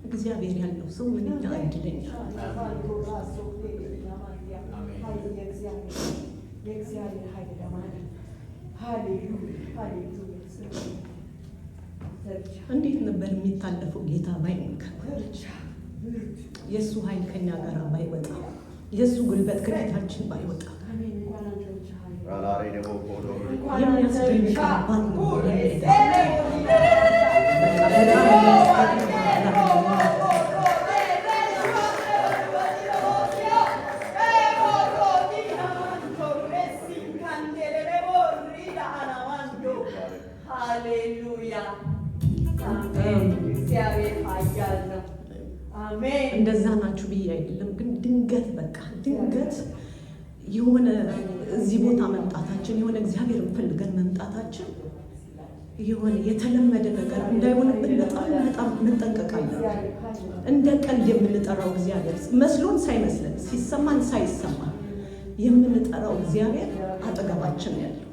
እግዚአብሔር ያለው ሰው ምንኛ እድለኛ። እንዴት ነበር የሚታለፈው ጌታ ባይንከ የሱ ኃይል ከኛ ጋር ባይወጣ የሱ ጉልበት ከፊታችን ባይወጣ የሚያስደንቅ አባት ነው። እንደዛ ናችሁ ብዬ አይደለም፣ ግን ድንገት በቃ ድንገት የሆነ እዚህ ቦታ መምጣታችን የሆነ እግዚአብሔር ፈልገን መምጣታችን የሆነ የተለመደ ነገር እንዳይሆንብን በጣም እንጠንቀቃለን። እንደ ቀልድ የምንጠራው እግዚአብሔር መስሎን ሳይመስለን ሲሰማን ሳይሰማን የምንጠራው እግዚአብሔር አጠገባችን ያለው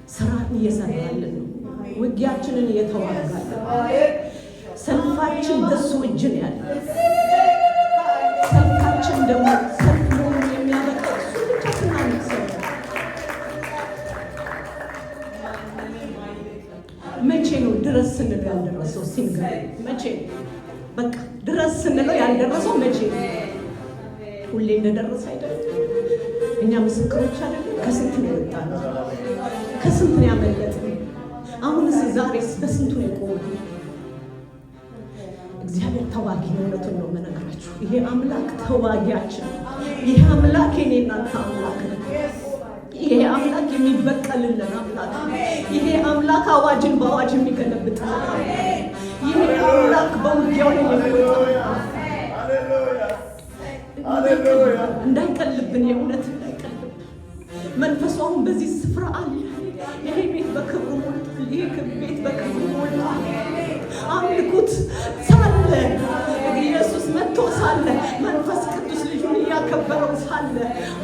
ስራን እየሰራልን ነው። ውጊያችንን እየተዋጋልን፣ ሰልፋችን በሱ እጅ ነው ያለው። ሰልፋችን ደግሞ ሰልፉን የሚያበቃው እሱ ብቻ ስናነግሰው። መቼ ነው ድረስ ስንለው ያልደረሰው? ሲንገር መቼ ነው በቃ ድረስ ስንለው ያልደረሰው? መቼ ነው? ሁሌ እንደደረሰ አይደለም። እኛ ምስክሮች አይደለም። ከስንት ነው የወጣነው? ከስንት ነው ያመለጥነው? አሁንስ ዛሬስ በስንቱ ነው የቆመው? እግዚአብሔር ተዋጊ ነው። እውነቱን ነው የምነግራችሁ። ይሄ አምላክ ተዋጊያችን፣ ይሄ አምላክ የኔ እናንተ አምላክ ነው። ይሄ አምላክ የሚበቀልልን አምላክ ነው። ይሄ አምላክ አዋጅን በአዋጅ የሚገለብጥልን አምላክ ነው። ይሄ አምላክ በውጊያው ላይ የሚወጣ እንዳይቀልብን፣ የእውነት እንዳይቀልብን መንፈሱ አሁን በዚህ ስፍራ አለ። ይሄ ቤት በክብሩ ሞልቷል። ይሄ ቤት በክብሩ ሞልቷል። አምልኩት ሳለ ኢየሱስ መጥቶ ሳለ መንፈስ ቅዱስ ልጁን እያከበረው ሳለ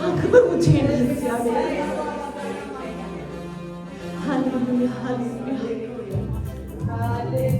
አክብሩት ይሄንን እግዚአብሔር። ሃሌሉያ ሃሌሉያ ሃሌሉያ።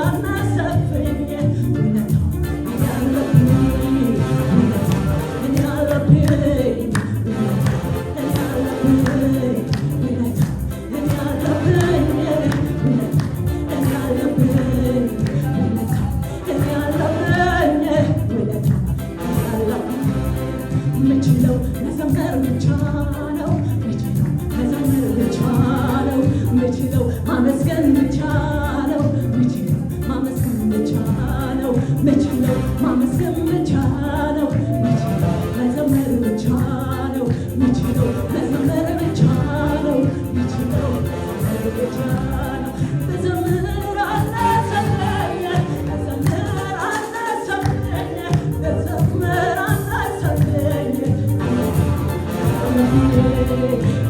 I'm not ጌታ